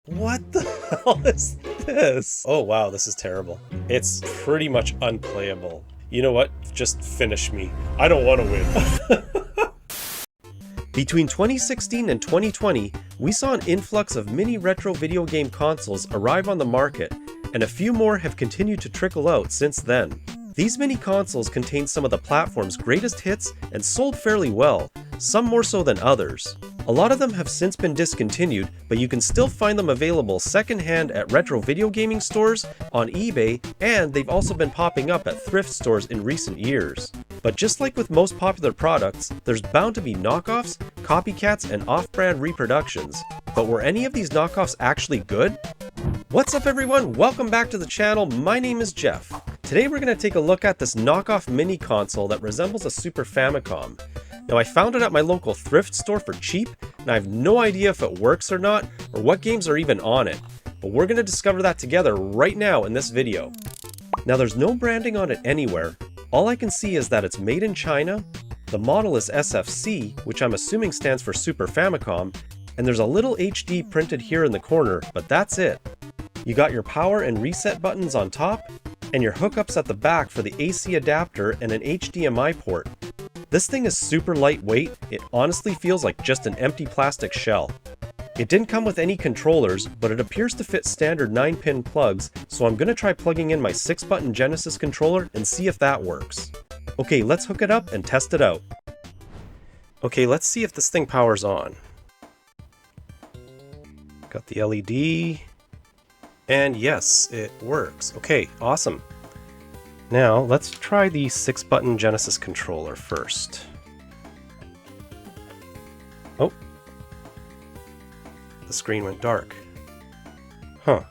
What the hell is this? Oh wow, this is terrible. It's pretty much unplayable. You know what? Just finish me. I don't want to win. Between 2016 and 2020, we saw an influx of mini retro video game consoles arrive on the market, and a few more have continued to trickle out since then. These mini consoles contain some of the platform's greatest hits and sold fairly well, some more so than others. A lot of them have since been discontinued, but you can still find them available secondhand at retro video gaming stores, on eBay, and they've also been popping up at thrift stores in recent years. But just like with most popular products, there's bound to be knockoffs, copycats, and off-brand reproductions. But were any of these knockoffs actually good? What's up everyone, welcome back to the channel, my name is Jeff. Today we're going to take a look at this knockoff mini console that resembles a Super Famicom. Now I found it at my local thrift store for cheap, and I have no idea if it works or not, or what games are even on it. But we're going to discover that together right now in this video. Now there's no branding on it anywhere. All I can see is that it's made in China, the model is SFC, which I'm assuming stands for Super Famicom, and there's a little HD printed here in the corner, but that's it. You got your power and reset buttons on top, and your hookups at the back for the AC adapter and an HDMI port. This thing is super lightweight, it honestly feels like just an empty plastic shell. It didn't come with any controllers, but it appears to fit standard 9-pin plugs, so I'm gonna try plugging in my 6-button Genesis controller and see if that works. Okay, let's hook it up and test it out. Okay, let's see if this thing powers on. Got the LED, and yes, it works. Okay, awesome. Now, let's try the 6-button Genesis controller first. Oh. The screen went dark. Huh.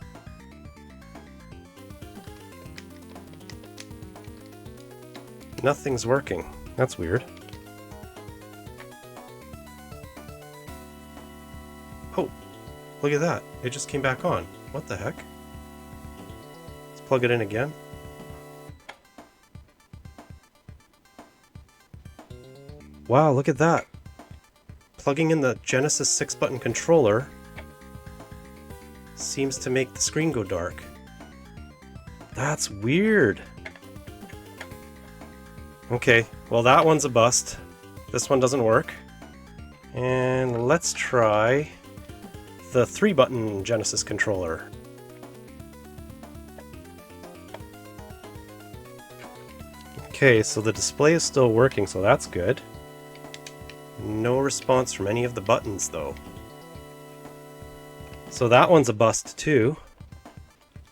Nothing's working. That's weird. Oh, look at that. It just came back on. What the heck? Let's plug it in again. Wow, look at that. Plugging in the Genesis 6-button controller seems to make the screen go dark. That's weird. Okay, well that one's a bust. This one doesn't work. And let's try the 3-button Genesis controller. Okay, so the display is still working, so that's good. No response from any of the buttons though. So that one's a bust too.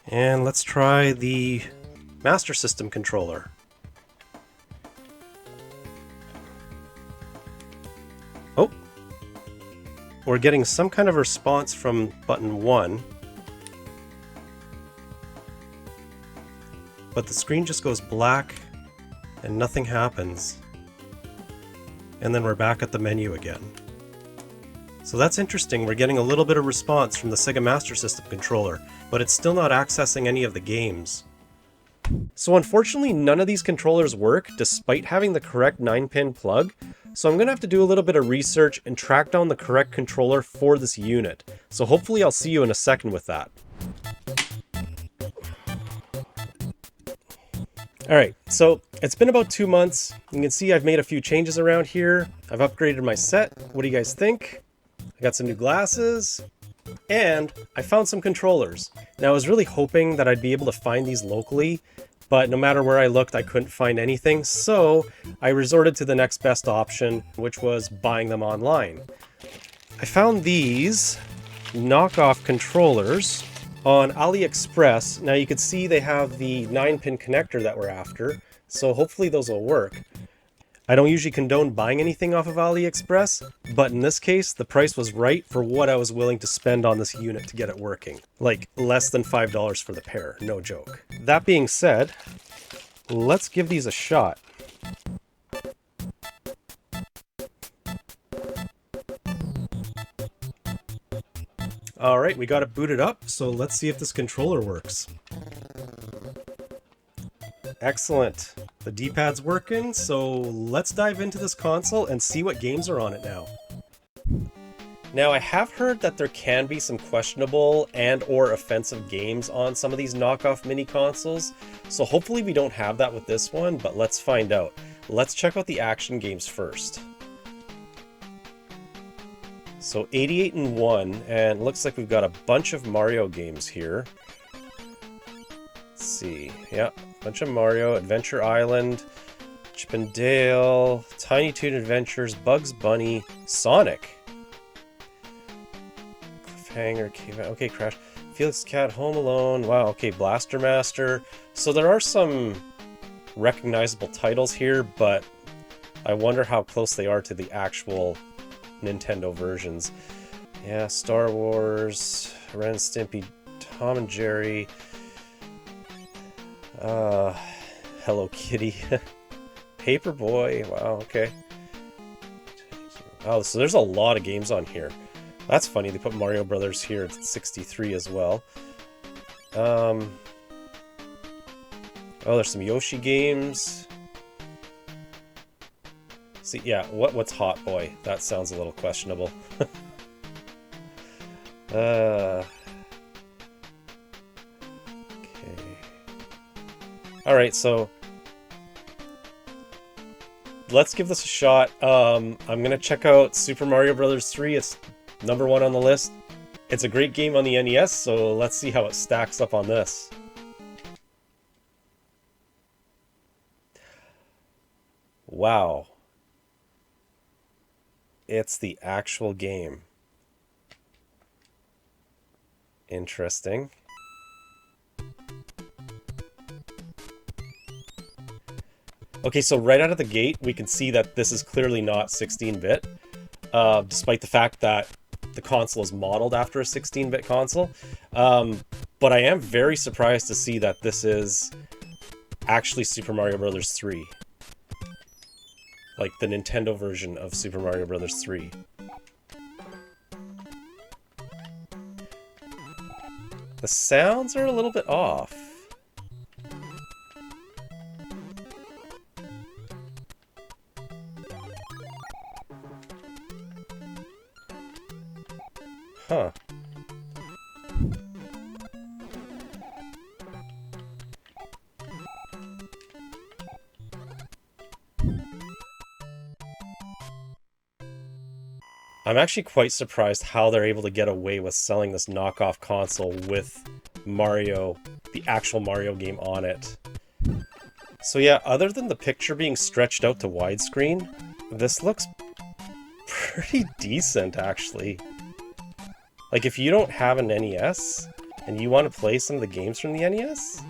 And let's try the Master System controller. Oh! We're getting some kind of response from button 1. But the screen just goes black and nothing happens. And then we're back at the menu again. So that's interesting, we're getting a little bit of response from the Sega Master System controller, but it's still not accessing any of the games. So unfortunately none of these controllers work despite having the correct 9-pin plug, so I'm gonna have to do a little bit of research and track down the correct controller for this unit. So hopefully I'll see you in a second with that. Alright, so it's been about 2 months. You can see I've made a few changes around here. I've upgraded my set. What do you guys think? I got some new glasses. And I found some controllers. Now I was really hoping that I'd be able to find these locally, but no matter where I looked I couldn't find anything, so I resorted to the next best option, which was buying them online. I found these knockoff controllers on AliExpress. Now you can see they have the 9-pin connector that we're after, so hopefully those will work. I don't usually condone buying anything off of AliExpress, but in this case the price was right for what I was willing to spend on this unit to get it working. Like less than $5 for the pair, no joke. That being said, let's give these a shot. Alright, we got it booted up, so let's see if this controller works. Excellent. The D-pad's working, so let's dive into this console and see what games are on it now. Now, I have heard that there can be some questionable and or offensive games on some of these knockoff mini consoles, so hopefully we don't have that with this one, but let's find out. Let's check out the action games first. So 88 and 1, and it looks like we've got a bunch of Mario games here. Let's see, yeah, a bunch of Mario, Adventure Island, Chip and Dale, Tiny Toon Adventures, Bugs Bunny, Sonic. Cliffhanger, okay, Crash, Felix Cat, Home Alone, wow, okay, Blaster Master. So there are some recognizable titles here, but I wonder how close they are to the actual Nintendo versions. Yeah, Star Wars, Ren and Stimpy, Tom and Jerry, Hello Kitty, Paperboy, wow, okay. Oh, so there's a lot of games on here. That's funny, they put Mario Brothers here at 63 as well. Oh, there's some Yoshi games. See, yeah, what's Hot Boy? That sounds a little questionable. Okay. Alright, so let's give this a shot. I'm gonna check out Super Mario Bros. 3. It's #1 on the list. It's a great game on the NES, so let's see how it stacks up on this. Wow. It's the actual game. Interesting. Okay, so right out of the gate, we can see that this is clearly not 16-bit, despite the fact that the console is modeled after a 16-bit console. But I am very surprised to see that this is actually Super Mario Bros. 3. Like the Nintendo version of Super Mario Bros. 3. The sounds are a little bit off. Huh. I'm actually quite surprised how they're able to get away with selling this knockoff console with Mario, the actual Mario game on it. So yeah, other than the picture being stretched out to widescreen, this looks pretty decent actually. Like if you don't have an NES and you want to play some of the games from the NES,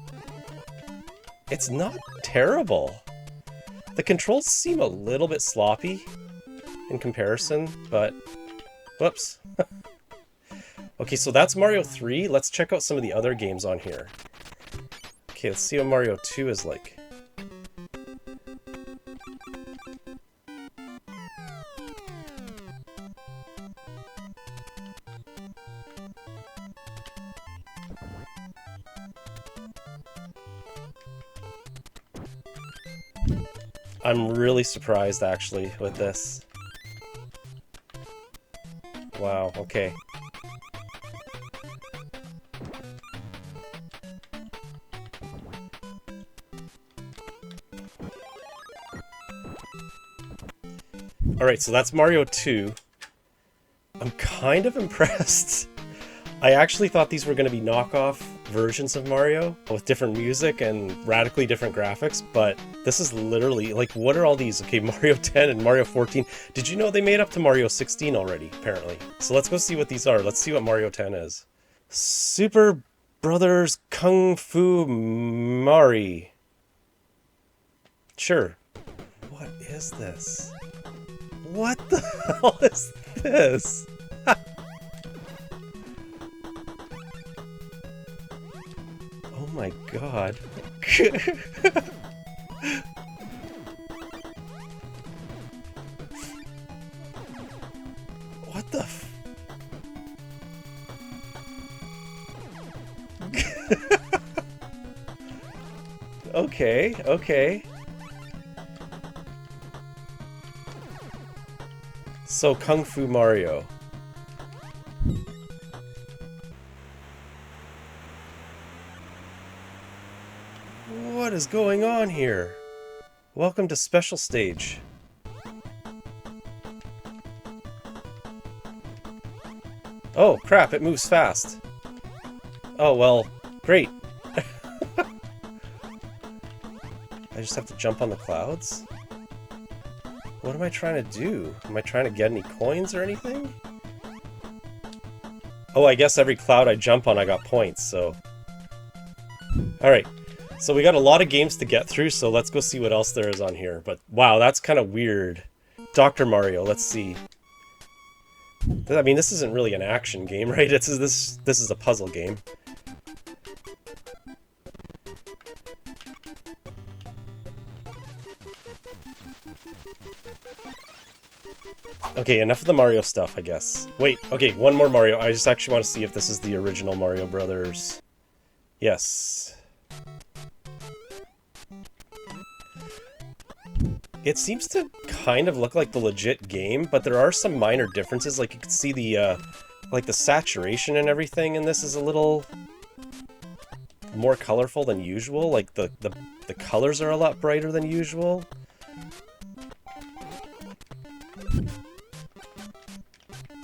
it's not terrible. The controls seem a little bit sloppy in comparison, but whoops. Okay, so that's Mario 3. Let's check out some of the other games on here. Okay, let's see what Mario 2 is like. I'm really surprised actually with this. Wow, okay. Alright, so that's Mario 2. I'm kind of impressed. I actually thought these were going to be knockoff versions of Mario with different music and radically different graphics, but this is literally, like, what are all these? Okay, Mario 10 and Mario 14. Did you know they made up to Mario 16 already, apparently? So let's go see what these are. Let's see what Mario 10 is. Super Brothers Kung Fu Mari. Sure. What is this? What the hell is this? Oh my god. What the f... Okay, okay. So, Kung Fu Mario. What is going on here? Welcome to Special Stage. Oh crap, it moves fast. Oh well, great. I just have to jump on the clouds? What am I trying to do? Am I trying to get any coins or anything? Oh, I guess every cloud I jump on I got points, so... Alright, so we got a lot of games to get through, so let's go see what else there is on here. But wow, that's kind of weird. Dr. Mario, let's see. I mean, this isn't really an action game, right? This is a puzzle game. Okay, enough of the Mario stuff, I guess. Wait, okay, one more Mario. I just actually want to see if this is the original Mario Brothers. Yes. It seems to kind of look like the legit game, but there are some minor differences. Like, you can see the, like, the saturation and everything in this is a little more colorful than usual. Like, the colors are a lot brighter than usual.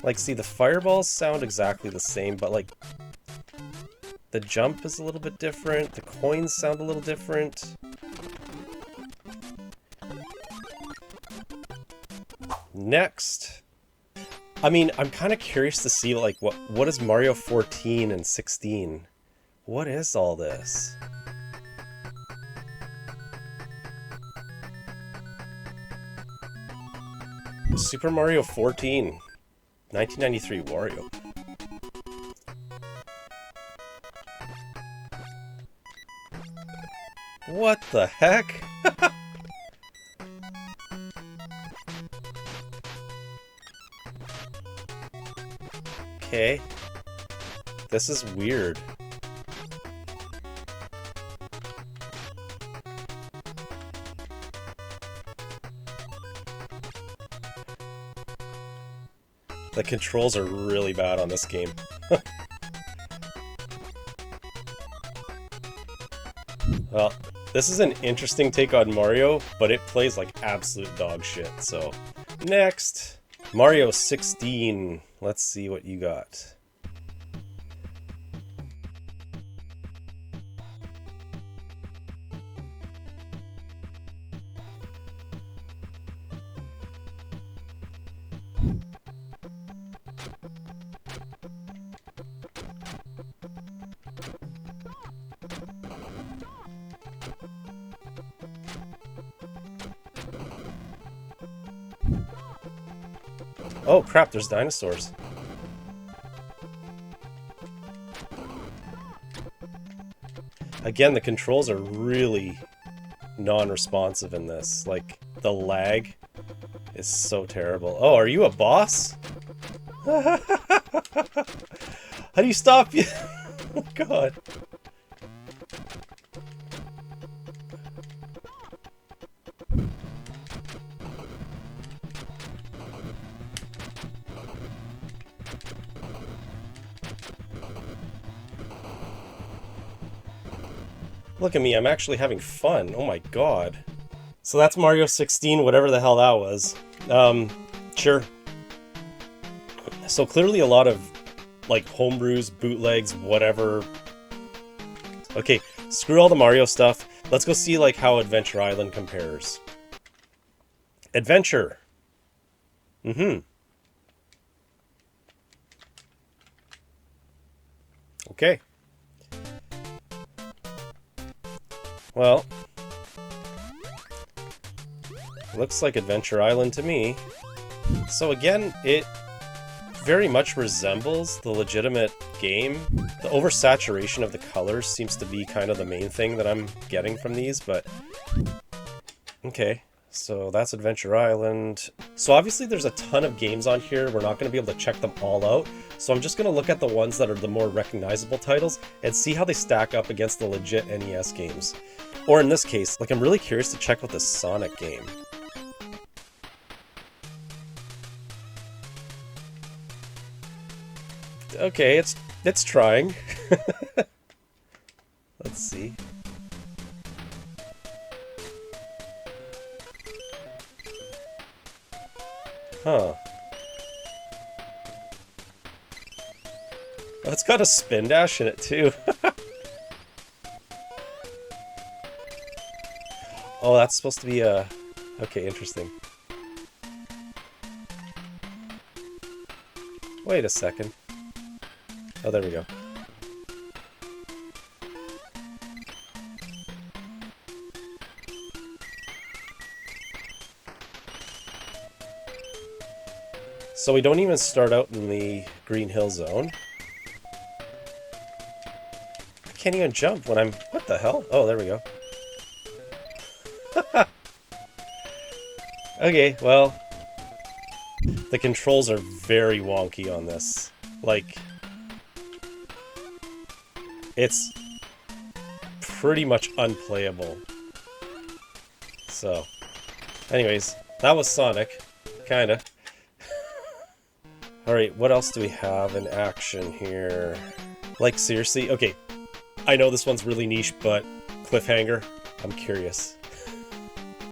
Like, see, the fireballs sound exactly the same, but, like, the jump is a little bit different. The coins sound a little different. Next. I mean, I'm kind of curious to see, like, what is Mario 14 and 16? What is all this? Super Mario 14. 1993 Wario. What the heck? Okay. This is weird. The controls are really bad on this game. Well, this is an interesting take on Mario, but it plays like absolute dog shit, so... Next! Mario 16. Let's see what you got. Oh crap, there's dinosaurs. Again, the controls are really non-responsive in this. Like, the lag is so terrible. Oh, are you a boss? How do you stop you? Oh god. Look at me, I'm actually having fun. Oh my god. So that's Mario 16, whatever the hell that was. Sure. So clearly a lot of, like, homebrews, bootlegs, whatever. Okay, screw all the Mario stuff. Let's go see, like, how Adventure Island compares. Adventure. Okay. Well, looks like Adventure Island to me. So again, it very much resembles the legitimate game. The oversaturation of the colors seems to be kind of the main thing that I'm getting from these, but... Okay, so that's Adventure Island. So obviously there's a ton of games on here. We're not going to be able to check them all out. So I'm just going to look at the ones that are the more recognizable titles and see how they stack up against the legit NES games. Or in this case, like, I'm really curious to check out this Sonic game. Okay, it's trying. Let's see. Huh. Oh, it's got a spin dash in it too. Oh, that's supposed to be a... Okay, interesting. Wait a second. Oh, there we go. So we don't even start out in the Green Hill Zone. I can't even jump when I'm... What the hell? Oh, there we go. Okay, well... The controls are very wonky on this. Like... It's... pretty much unplayable. So... Anyways, that was Sonic. Kinda. Alright, what else do we have in action here? Like, seriously? Okay, I know this one's really niche, but Cliffhanger, I'm curious.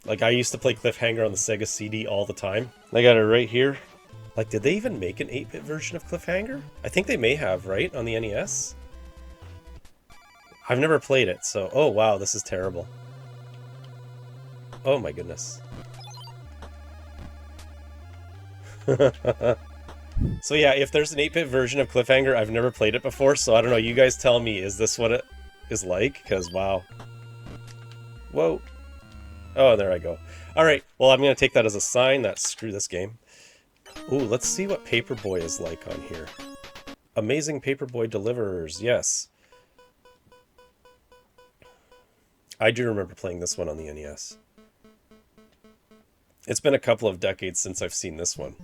Like, I used to play Cliffhanger on the Sega CD all the time. I got it right here. Like, did they even make an 8-bit version of Cliffhanger? I think they may have, right? On the NES? I've never played it, so... Oh, wow, this is terrible. Oh my goodness. So yeah, if there's an 8-bit version of Cliffhanger, I've never played it before, so I don't know, you guys tell me, is this what it is like? Because, wow. Whoa. Oh, there I go. Alright, well, I'm going to take that as a sign that screw this game. Ooh, let's see what Paperboy is like on here. Amazing Paperboy Deliverers, yes. I do remember playing this one on the NES. It's been a couple of decades since I've seen this one.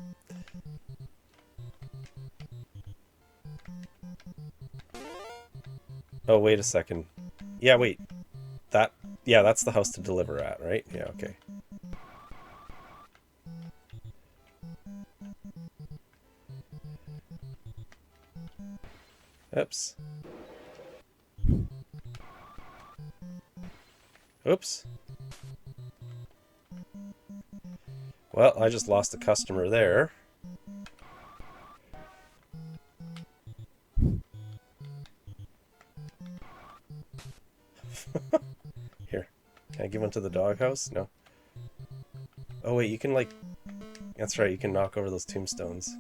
Oh, wait a second. Yeah, wait. That... Yeah, that's the house to deliver at, right? Yeah, okay. Oops. Oops. Well, I just lost a customer there. Here. Can I give one to the doghouse? No. Oh wait, you can like... That's right, you can knock over those tombstones.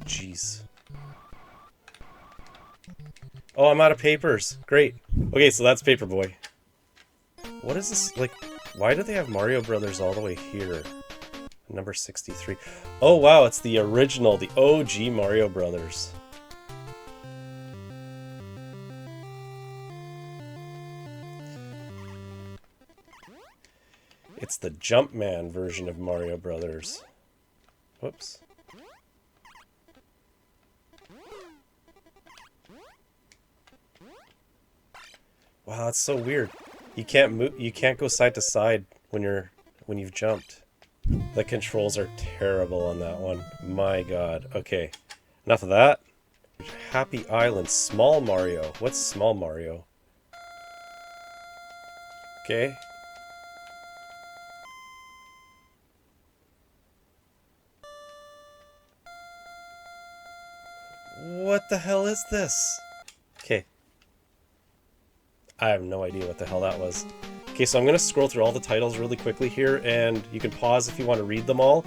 Jeez. Oh, I'm out of papers. Great. Okay, so that's Paperboy. What is this? Like, why do they have Mario Brothers all the way here? Number 63. Oh, wow, it's the original, the OG Mario Brothers. It's the Jumpman version of Mario Brothers. Whoops. Wow, that's so weird. You can't move. You can't go side to side when you've jumped. The controls are terrible on that one. My God. Okay, enough of that. Happy Island, Small Mario. What's Small Mario? Okay. What the hell is this? Okay. I have no idea what the hell that was. Okay, so I'm going to scroll through all the titles really quickly here, and you can pause if you want to read them all.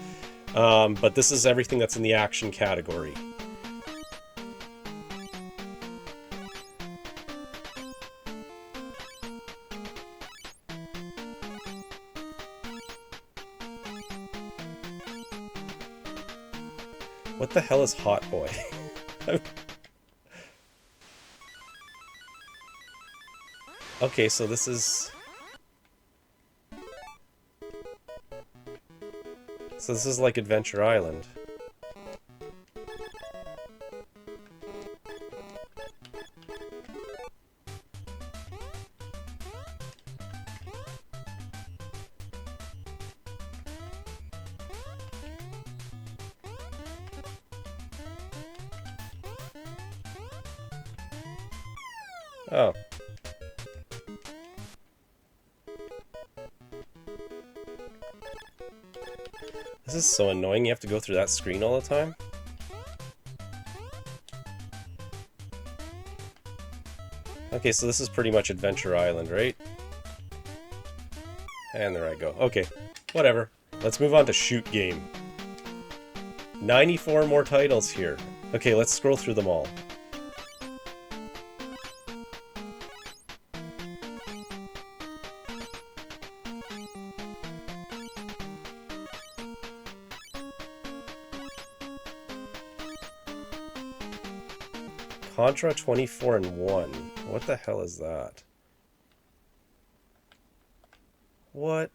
But this is everything that's in the action category. What the hell is Hot Boy? Okay, so this is... So this is like Adventure Island. Oh. This is so annoying, you have to go through that screen all the time. Okay, so this is pretty much Adventure Island, right? And there I go. Okay, whatever. Let's move on to Shoot Game. 94 more titles here. Okay, let's scroll through them all. Contra 24 and 1. What the hell is that? What?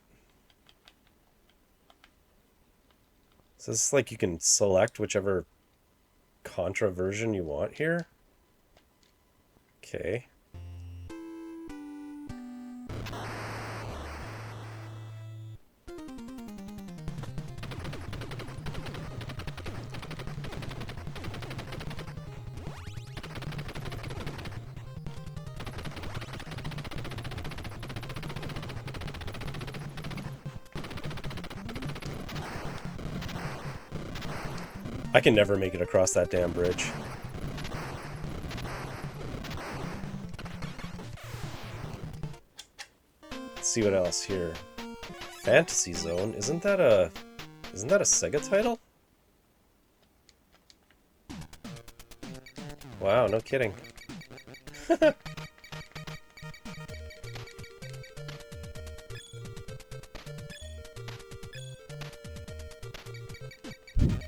So this is like you can select whichever Contra version you want here? Okay. I can never make it across that damn bridge. Let's see what else here. Fantasy Zone? Isn't that a Sega title? Wow, no kidding.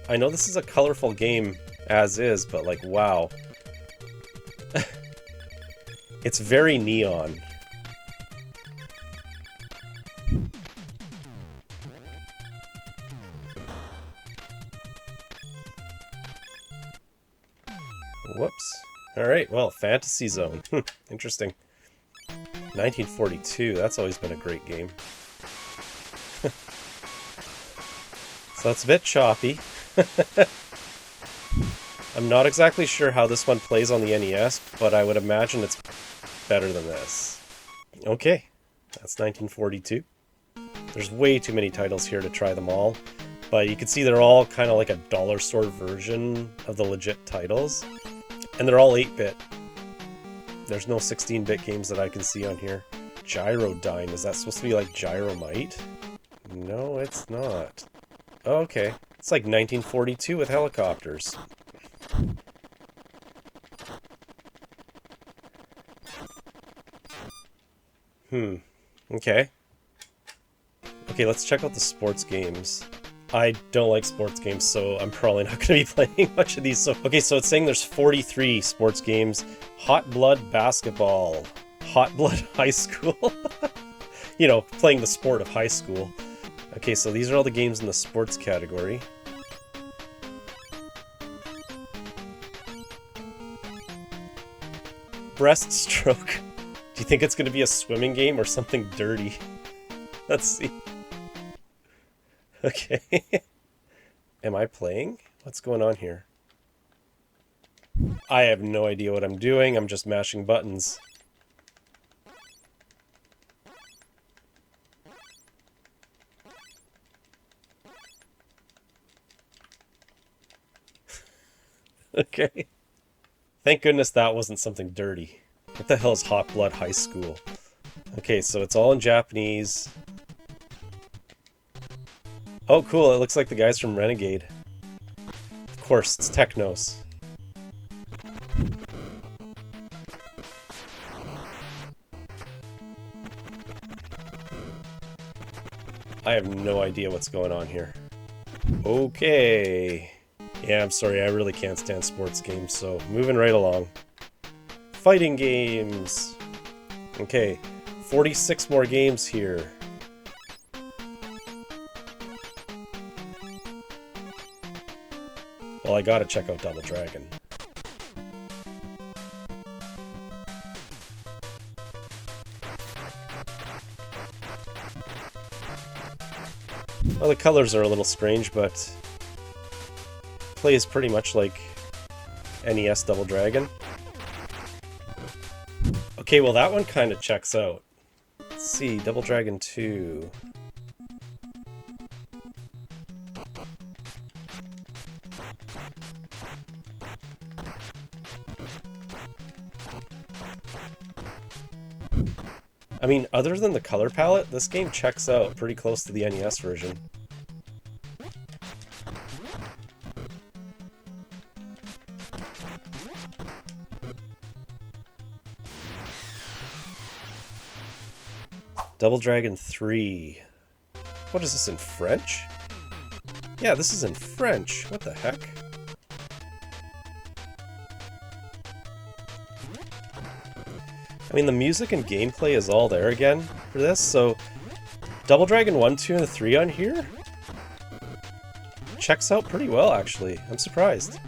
I know this is a colorful game as is, but like, wow. It's very neon. Whoops. Alright, well, Fantasy Zone. Interesting. 1942, that's always been a great game. So it's a bit choppy. I'm not exactly sure how this one plays on the NES, but I would imagine it's better than this. Okay, that's 1942. There's way too many titles here to try them all, but you can see they're all kind of like a dollar store version of the legit titles, and they're all 8-bit. There's no 16-bit games that I can see on here. Gyrodine, is that supposed to be like Gyromite? No, it's not. Oh, okay. It's like 1942 with helicopters. Okay. Okay, let's check out the sports games. I don't like sports games, so I'm probably not going to be playing much of these. So, okay, so it's saying there's 43 sports games. Hot Blood Basketball. Hot Blood High School. You know, playing the sport of high school. Okay, so these are all the games in the sports category. Breaststroke. Do you think it's going to be a swimming game or something dirty? Let's see. Okay. Am I playing? What's going on here? I have no idea what I'm doing. I'm just mashing buttons. Okay. Thank goodness that wasn't something dirty. What the hell is Hot Blood High School? Okay, so it's all in Japanese. Oh, cool. It looks like the guys from Renegade. Of course, it's Technos. I have no idea what's going on here. Okay. Yeah, I'm sorry, I really can't stand sports games, so moving right along. Fighting games! Okay, 46 more games here. Well, I gotta check out Double Dragon. Well, the colors are a little strange, but plays pretty much like NES Double Dragon. Okay, well that one kind of checks out. Let's see, Double Dragon 2. I mean, other than the color palette, this game checks out pretty close to the NES version. Double Dragon 3. What is this, in French? Yeah, this is in French. What the heck? I mean, the music and gameplay is all there again for this, so Double Dragon 1, 2, and 3 on here checks out pretty well, actually. I'm surprised.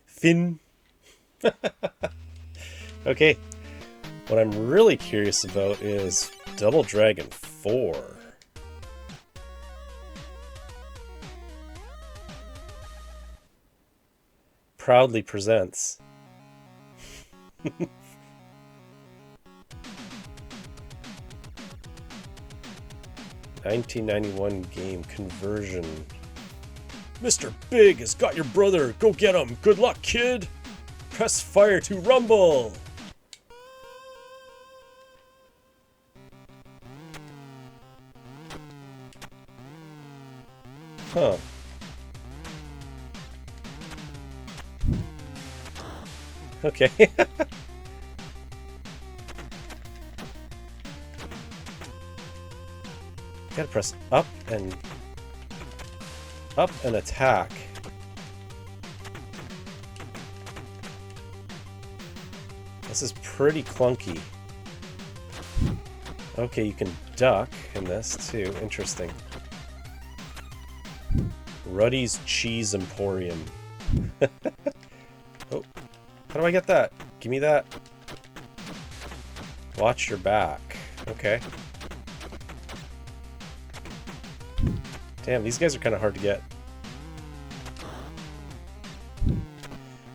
Finn. Okay, what I'm really curious about is Double Dragon 4. Proudly presents. 1991 game conversion. Mr. Big has got your brother. Go get him. Good luck, kid. Press fire to rumble. Huh. Okay. Gotta press up and attack. This is pretty clunky. Okay, you can duck in this too. Interesting. Ruddy's Cheese Emporium. Oh, how do I get that? Give me that. Watch your back. Okay. Damn, these guys are kind of hard to get.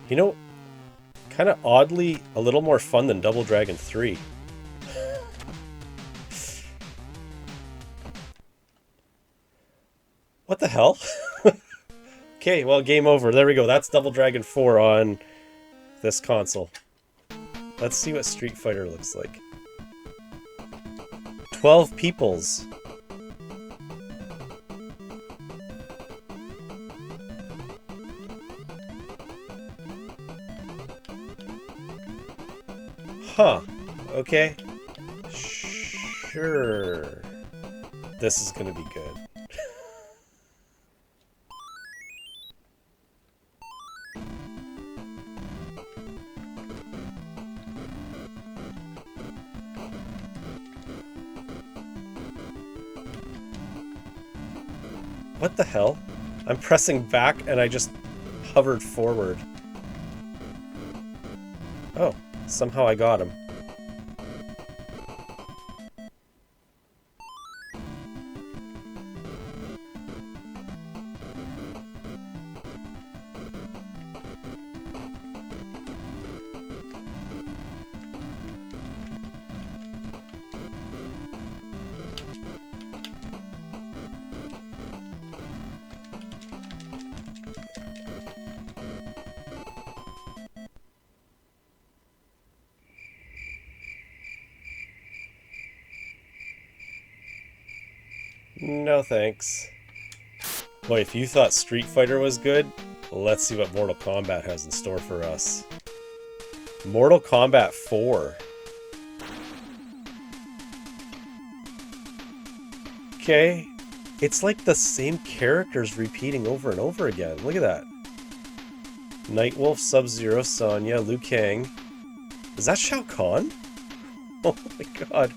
You know, kind of oddly a little more fun than Double Dragon 3. What the hell? Okay, well, game over. There we go. That's Double Dragon 4 on this console. Let's see what Street Fighter looks like. 12 peoples. Huh. Okay. Sure. This is gonna be good. What the hell? I'm pressing back and I just hovered forward. Oh, somehow I got him. No thanks. Boy, if you thought Street Fighter was good, let's see what Mortal Kombat has in store for us. Mortal Kombat 4. Okay. It's like the same characters repeating over and over again. Look at that. Nightwolf, Sub-Zero, Sonya, Liu Kang. Is that Shao Kahn? Oh my god.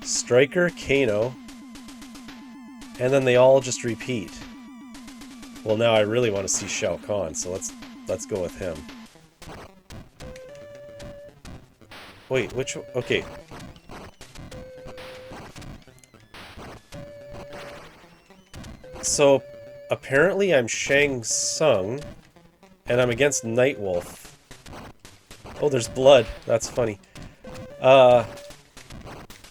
Stryker, Kano. And then they all just repeat. Well, now I really want to see Shao Kahn, so let's go with him. Wait, which... Okay. So, apparently I'm Shang Tsung, and I'm against Nightwolf. Oh, there's blood. That's funny.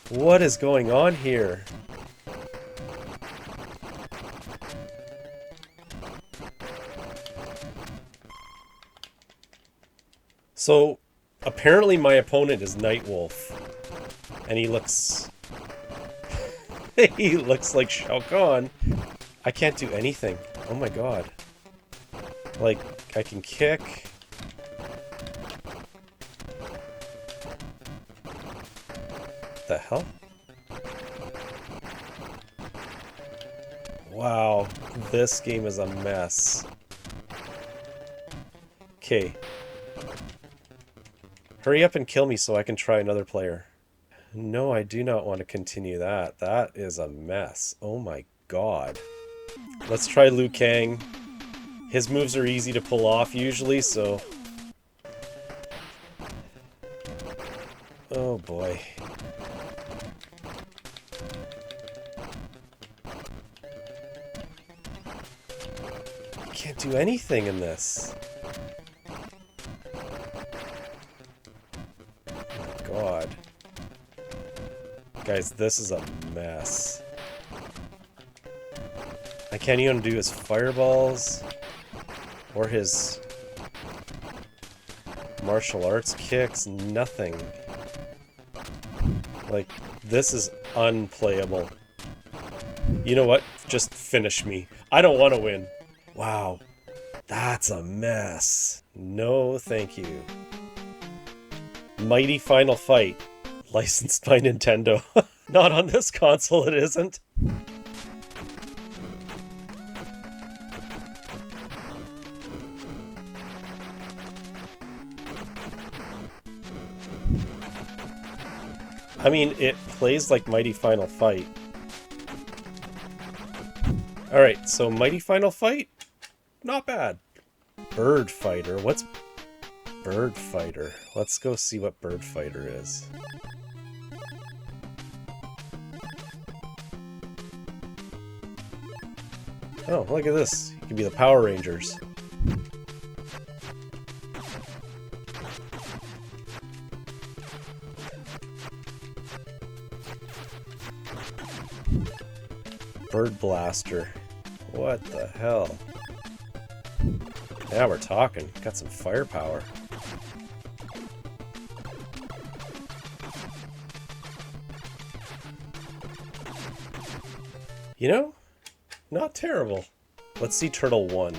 What is going on here? So, apparently my opponent is Nightwolf. And he looks... he looks like Shao Kahn. I can't do anything. Oh my god. Like, I can kick. The hell? Wow, this game is a mess. Okay. Hurry up and kill me so I can try another player. No, I do not want to continue that. That is a mess. Oh my god. Let's try Liu Kang. His moves are easy to pull off usually, so... Oh boy. I can't do anything in this. Oh my god. Guys, this is a mess. I can't even do his fireballs or his martial arts kicks, nothing. Like, this is unplayable. You know what? Just finish me. I don't want to win. Wow. That's a mess. No, thank you. Mighty Final Fight. Licensed by Nintendo. Not on this console, it isn't. I mean, it plays like Mighty Final Fight. Alright, so Mighty Final Fight? Not bad. Bird Fighter. What's Bird Fighter? Let's go see what Bird Fighter is. Oh, look at this. You can be the Power Rangers. Bird Blaster. What the hell? Now we're talking. Got some firepower. You know? Not terrible. Let's see Turtle 1.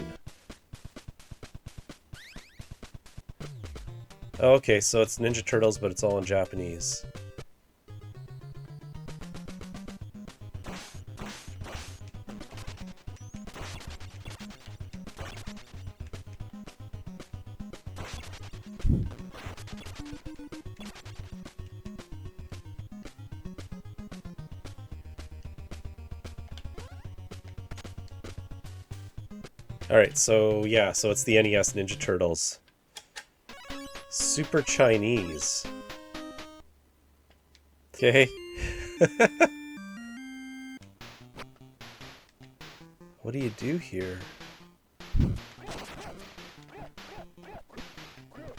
Oh, okay, so it's Ninja Turtles, but it's all in Japanese. Alright, so yeah, so it's the NES Ninja Turtles. Super Chinese. Okay. What do you do here?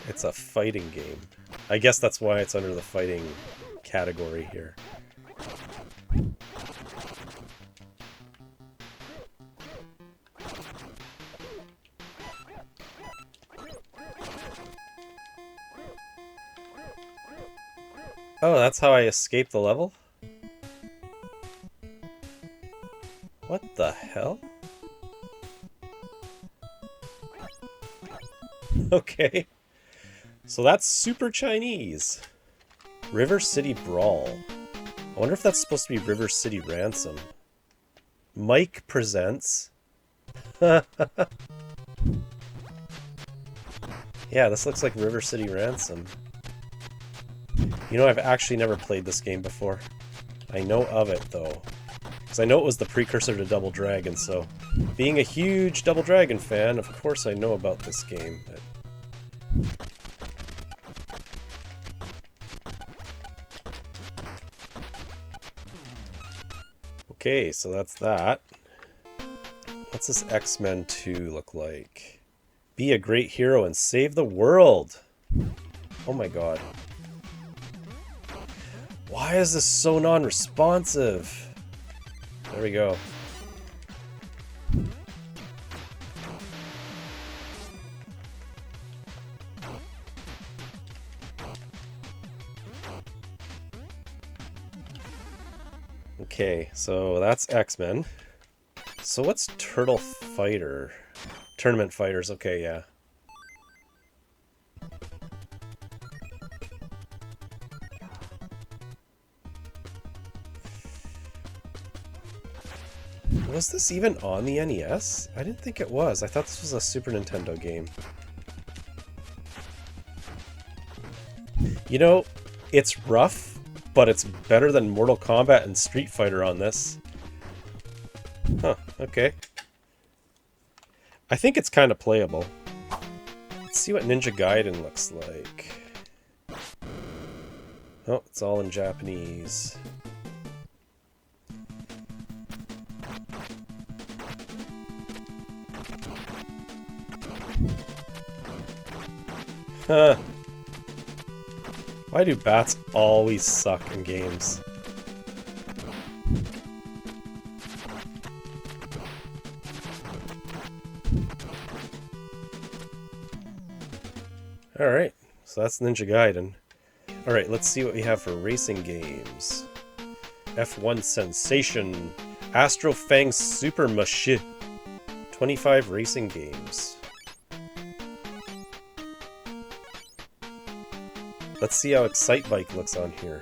It's a fighting game. I guess that's why it's under the fighting category here. Oh, that's how I escaped the level? What the hell? Okay. So that's Super Chinese. River City Brawl. I wonder if that's supposed to be River City Ransom. Mike presents. Yeah, this looks like River City Ransom. You know, I've actually never played this game before. I know of it, though. Because I know it was the precursor to Double Dragon, so... Being a huge Double Dragon fan, of course I know about this game. Okay, so that's that. What's this X-Men 2 look like? Be a great hero and save the world. Oh my god. Why is this so non-responsive? There we go. Okay, so that's X-Men. So what's Turtle Fighter? Tournament Fighters, okay, yeah. Was this even on the NES? I didn't think it was. I thought this was a Super Nintendo game. You know, it's rough, but it's better than Mortal Kombat and Street Fighter on this. Huh, okay. I think it's kind of playable. Let's see what Ninja Gaiden looks like. Oh, it's all in Japanese. Huh. Why do bats always suck in games? Alright, so that's Ninja Gaiden. Alright, let's see what we have for racing games. F1 Sensation. Astro Fang Super Mushi. 25 racing games. Let's see how Excitebike looks on here.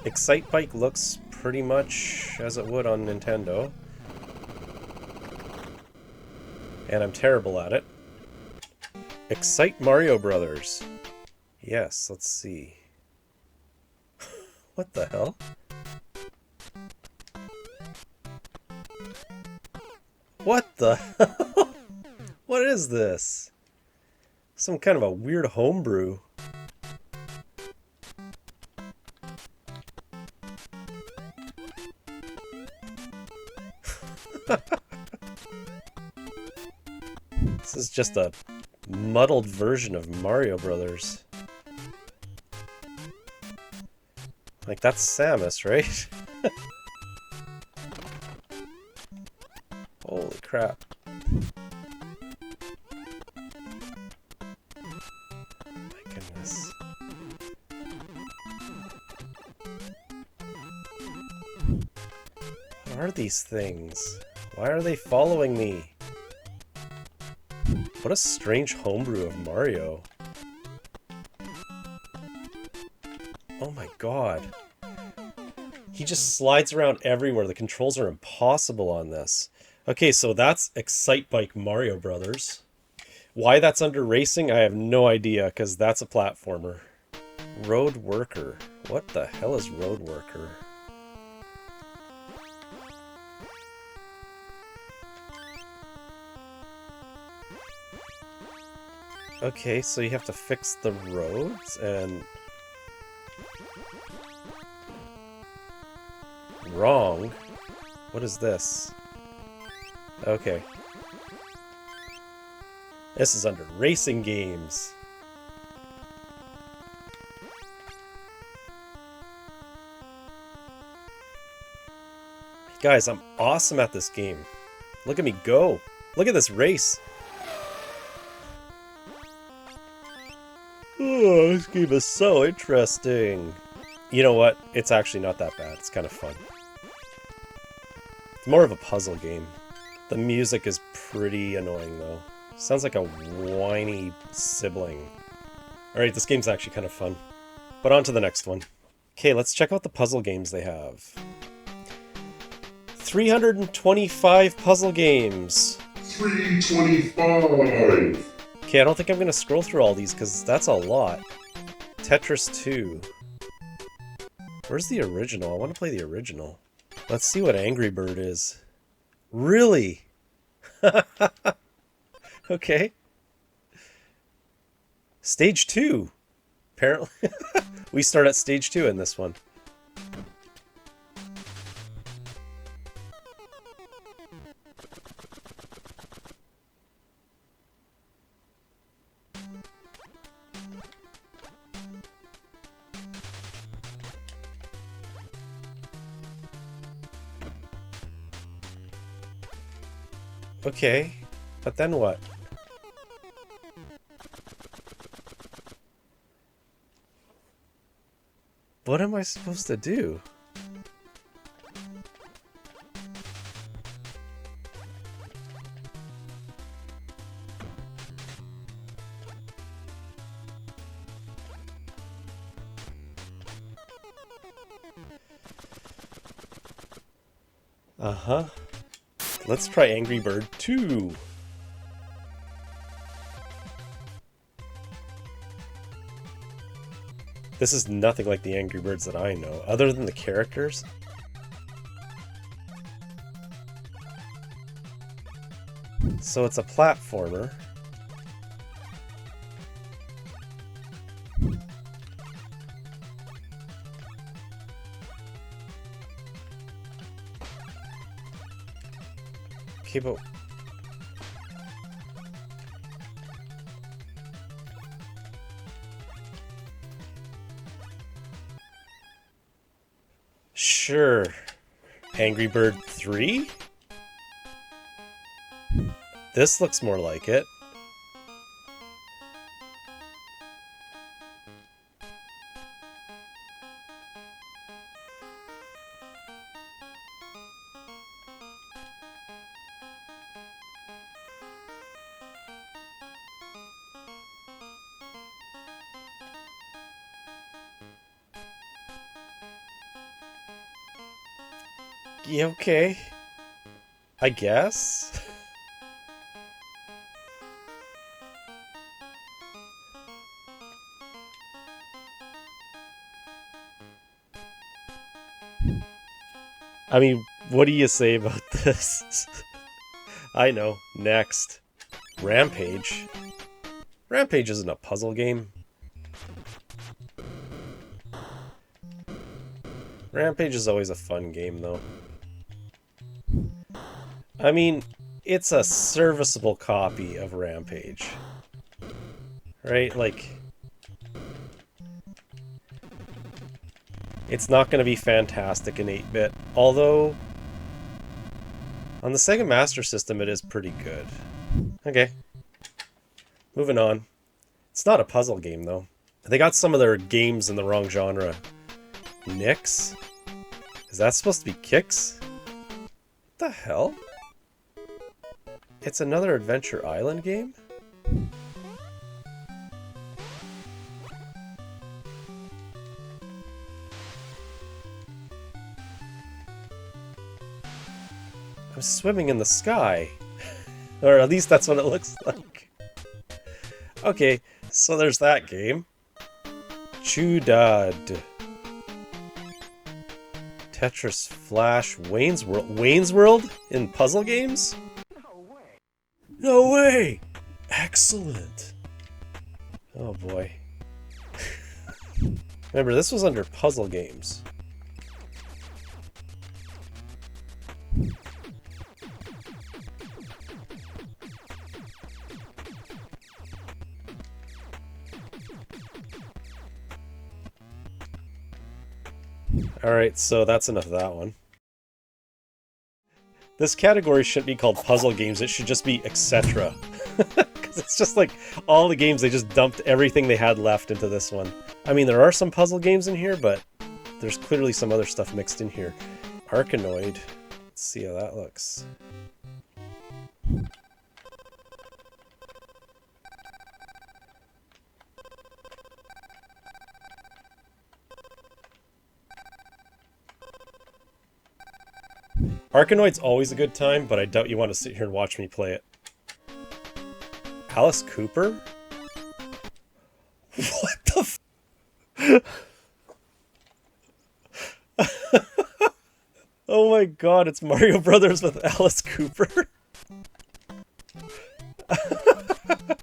Excitebike looks pretty much as it would on Nintendo. And I'm terrible at it. Excite Mario Brothers. Yes, let's see. What the hell? What the hell? What is this? Some kind of a weird homebrew. This is just a muddled version of Mario Brothers. Like, that's Samus, right? Holy crap. My goodness. What are these things? Why are they following me? What a strange homebrew of Mario. Oh my god. He just slides around everywhere. The controls are impossible on this. Okay, so that's Excitebike Mario Brothers. Why that's under racing, I have no idea, because that's a platformer. Road Worker. What the hell is Road Worker? Okay, so you have to fix the roads and... Wrong. What is this? Okay. This is under racing games. Guys, I'm awesome at this game. Look at me go. Look at this race. Oh, this game is so interesting. You know what? It's actually not that bad. It's kind of fun. It's more of a puzzle game. The music is pretty annoying, though. Sounds like a whiny sibling. Alright, this game's actually kind of fun. But on to the next one. Okay, let's check out the puzzle games they have. 325 puzzle games. 325. Okay, I don't think I'm going to scroll through all these because that's a lot. Tetris 2. Where's the original? I want to play the original. Let's see what Angry Bird is. Really? Okay. Stage 2! Apparently, we start at stage 2 in this one. Okay, but then what? What am I supposed to do? Uh-huh. Let's try Angry Bird 2. This is nothing like the Angry Birds that I know, other than the characters. So it's a platformer. Okay, but... Sure. Angry Bird 3? This looks more like it. Yeah, okay. I guess. I mean, what do you say about this? I know. Next. Rampage. Rampage isn't a puzzle game. Rampage is always a fun game, though. I mean, it's a serviceable copy of Rampage. Right? Like... It's not going to be fantastic in 8-bit, although on the Sega Master System it is pretty good. Okay. Moving on. It's not a puzzle game, though. They got some of their games in the wrong genre. Nix? Is that supposed to be kicks? What the hell? It's another Adventure Island game? I'm swimming in the sky. Or at least that's what it looks like. Okay, so there's that game. Chudad. Tetris Flash Wayne's World. Wayne's World in puzzle games? No way! No way! Excellent! Oh boy. Remember, this was under puzzle games. Alright, so that's enough of that one. This category shouldn't be called puzzle games, it should just be etc. Because it's just like all the games, they just dumped everything they had left into this one. I mean, there are some puzzle games in here, but there's clearly some other stuff mixed in here. Arkanoid. Let's see how that looks. Arkanoid's always a good time, but I doubt you want to sit here and watch me play it. Alice Cooper? What the f- Oh my god, it's Mario Brothers with Alice Cooper?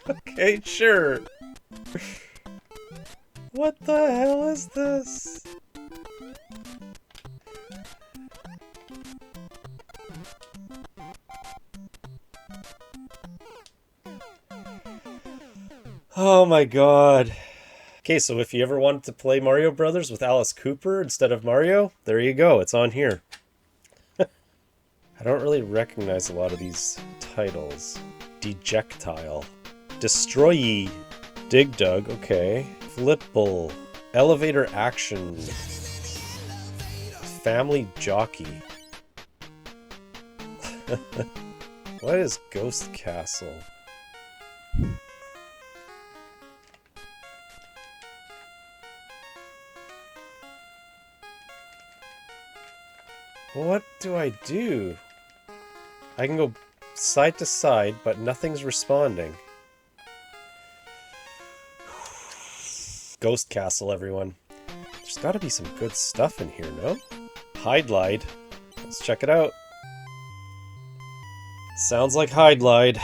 Okay, sure. What the hell is this? Oh my god. Okay, so if you ever wanted to play Mario Brothers with Alice Cooper instead of Mario, there you go, it's on here. I don't really recognize a lot of these titles. Dejectile. Destroyee. Dig Dug, okay. Flipple. Elevator Action. Family Jockey. What is Ghost Castle? What do I do? I can go side to side, but nothing's responding. Ghost Castle, everyone. There's gotta be some good stuff in here, no? Hydlide. Let's check it out. Sounds like Hydlide.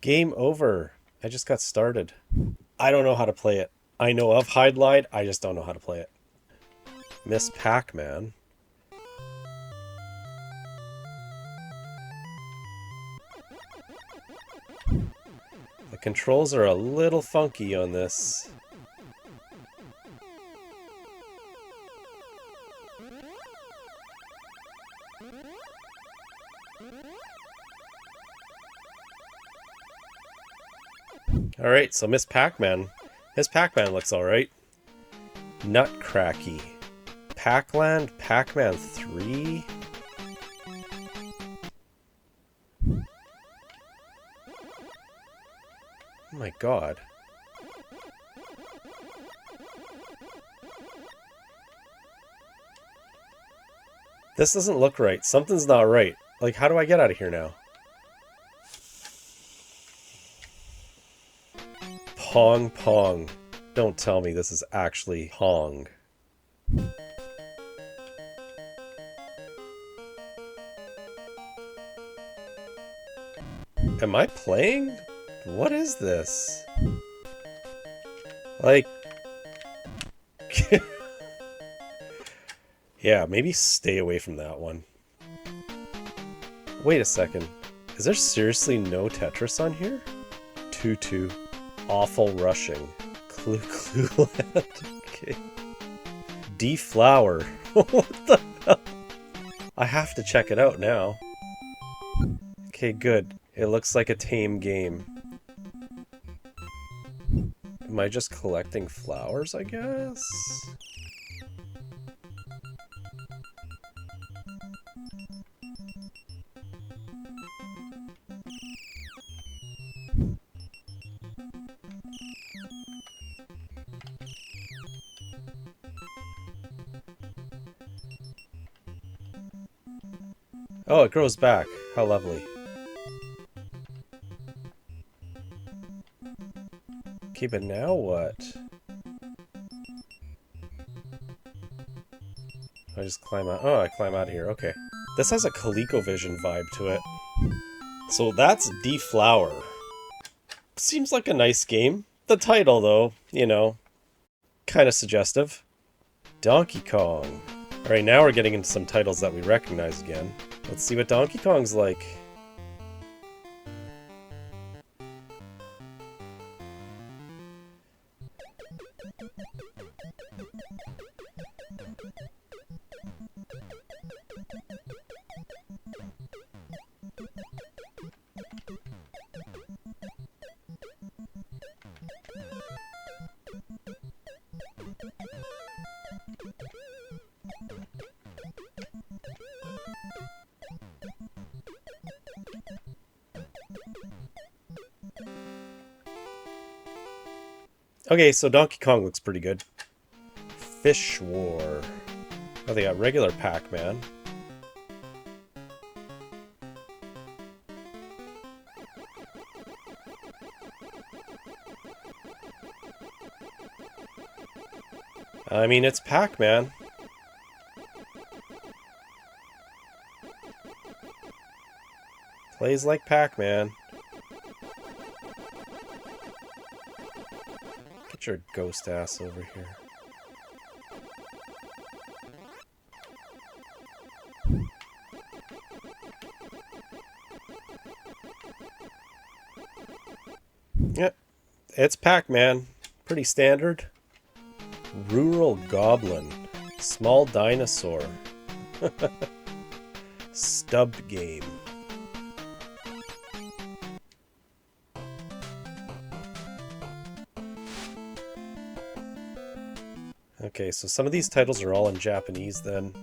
Game over. I just got started. I don't know how to play it. I know of Hydlide, I just don't know how to play it. Miss Pac-Man. The controls are a little funky on this. Alright, so Miss Pac-Man. Miss Pac-Man looks alright. Nutcracky. Pac-Land, Pac-Man III? Oh my god. This doesn't look right. Something's not right. Like, how do I get out of here now? Pong Pong. Don't tell me this is actually Pong. Am I playing? What is this? Like... yeah, maybe stay away from that one. Wait a second. Is there seriously no Tetris on here? Tutu. Awful rushing. Clue Land. Okay. Deflower. What the hell? I have to check it out now. Okay, good. It looks like a tame game. Am I just collecting flowers, I guess? Oh, it grows back. How lovely. Okay, but now what? I just climb out. Oh, I climb out of here. Okay. This has a ColecoVision vibe to it. So that's Deflower. Seems like a nice game. The title, though, you know, kind of suggestive. Donkey Kong. Alright, now we're getting into some titles that we recognize again. Let's see what Donkey Kong's like. Okay, so Donkey Kong looks pretty good. Fish War. Oh, they got regular Pac-Man. I mean, it's Pac-Man. Plays like Pac-Man. Get your ghost ass over here. Yep, it's Pac-Man. Pretty standard. Rural Goblin. Small Dinosaur. Stubbed Game. Okay, so some of these titles are all in Japanese then.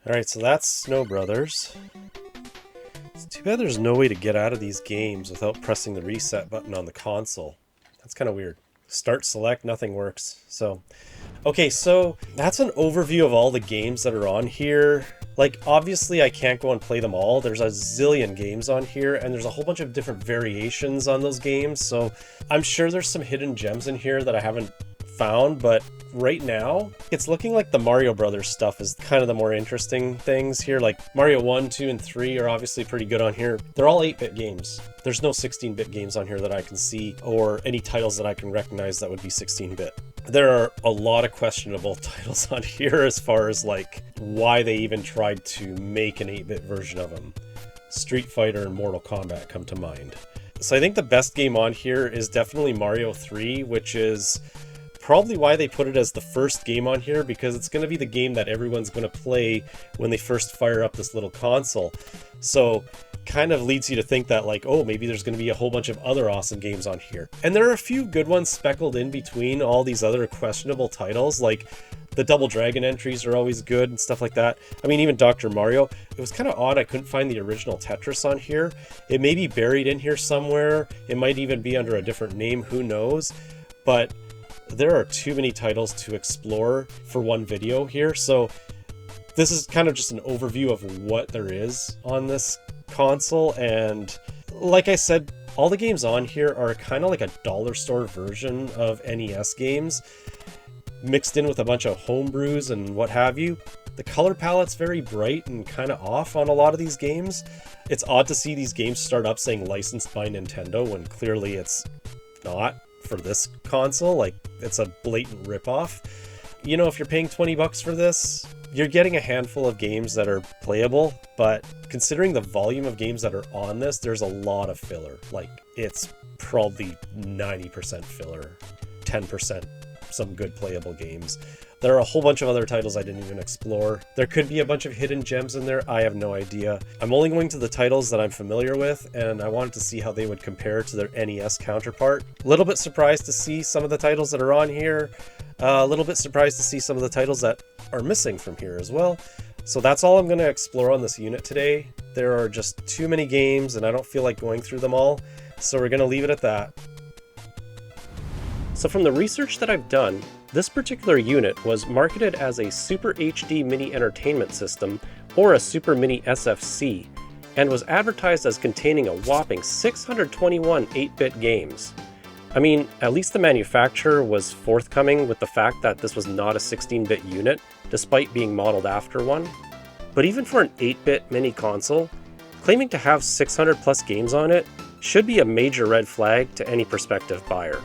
Alright, so that's Snow Brothers. It's too bad there's no way to get out of these games without pressing the reset button on the console. That's kind of weird. Start select, nothing works. So, okay, so that's an overview of all the games that are on here. Like, obviously I can't go and play them all. There's a zillion games on here, and there's a whole bunch of different variations on those games. So I'm sure there's some hidden gems in here that I haven't found, but right now it's looking like the Mario Brothers stuff is kind of the more interesting things here. Like Mario 1, 2, and 3 are obviously pretty good on here. They're all 8-bit games. There's no 16-bit games on here that I can see, or any titles that I can recognize that would be 16-bit. There are a lot of questionable titles on here as far as like why they even tried to make an 8-bit version of them. Street Fighter and Mortal Kombat come to mind. So I think the best game on here is definitely Mario 3, which is probably why they put it as the first game on here, because it's going to be the game that everyone's going to play when they first fire up this little console. So kind of leads you to think that like, oh, maybe there's going to be a whole bunch of other awesome games on here. And there are a few good ones speckled in between all these other questionable titles, like the Double Dragon entries are always good and stuff like that. I mean, even Dr. Mario. It was kind of odd I couldn't find the original Tetris on here. It may be buried in here somewhere. It might even be under a different name, who knows. But there are too many titles to explore for one video here, so this is kind of just an overview of what there is on this console. And like I said, all the games on here are kind of like a dollar store version of NES games, mixed in with a bunch of homebrews and what have you. The color palette's very bright and kind of off on a lot of these games. It's odd to see these games start up saying licensed by Nintendo when clearly it's not for this console. Like, it's a blatant ripoff. You know, if you're paying 20 bucks for this, you're getting a handful of games that are playable, but considering the volume of games that are on this, there's a lot of filler. Like, it's probably 90% filler, 10% some good playable games. There are a whole bunch of other titles I didn't even explore. There could be a bunch of hidden gems in there. I have no idea. I'm only going to the titles that I'm familiar with, and I wanted to see how they would compare to their NES counterpart. A little bit surprised to see some of the titles that are on here. A little bit surprised to see some of the titles that are missing from here as well. So that's all I'm going to explore on this unit today. There are just too many games, and I don't feel like going through them all. So we're going to leave it at that. So from the research that I've done, this particular unit was marketed as a Super HD Mini Entertainment System, or a Super Mini SFC, and was advertised as containing a whopping 621 8-bit games. I mean, at least the manufacturer was forthcoming with the fact that this was not a 16-bit unit, despite being modeled after one. But even for an 8-bit mini console, claiming to have 600 plus games on it should be a major red flag to any prospective buyer.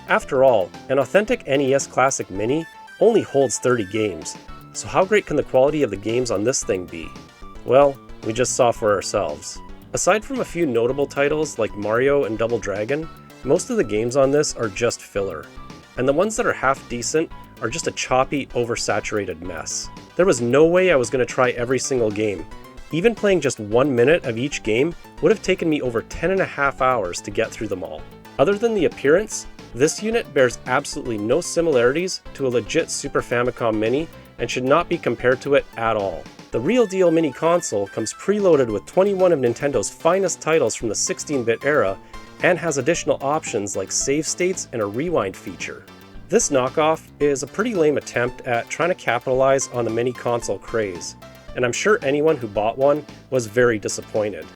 After all, an authentic NES Classic Mini only holds 30 games, so how great can the quality of the games on this thing be? Well, we just saw for ourselves. Aside from a few notable titles like Mario and Double Dragon, most of the games on this are just filler, and the ones that are half decent are just a choppy, oversaturated mess. There was no way I was going to try every single game. Even playing just 1 minute of each game would have taken me over 10.5 hours to get through them all. Other than the appearance, this unit bears absolutely no similarities to a legit Super Famicom Mini and should not be compared to it at all. The real deal mini console comes preloaded with 21 of Nintendo's finest titles from the 16-bit era and has additional options like save states and a rewind feature. This knockoff is a pretty lame attempt at trying to capitalize on the mini console craze, and I'm sure anyone who bought one was very disappointed.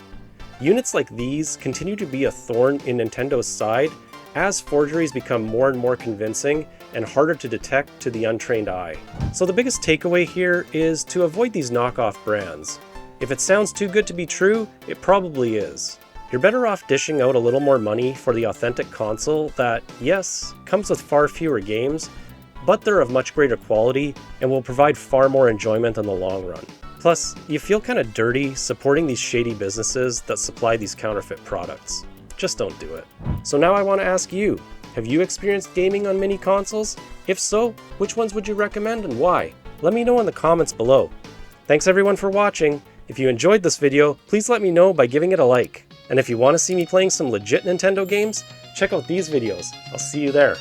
Units like these continue to be a thorn in Nintendo's side as forgeries become more and more convincing and harder to detect to the untrained eye. So the biggest takeaway here is to avoid these knockoff brands. If it sounds too good to be true, it probably is. You're better off dishing out a little more money for the authentic console that, yes, comes with far fewer games, but they're of much greater quality and will provide far more enjoyment in the long run. Plus, you feel kind of dirty supporting these shady businesses that supply these counterfeit products. Just don't do it. So now I want to ask you, have you experienced gaming on mini consoles? If so, which ones would you recommend and why? Let me know in the comments below. Thanks everyone for watching. If you enjoyed this video, please let me know by giving it a like. And if you want to see me playing some legit Nintendo games, check out these videos. I'll see you there.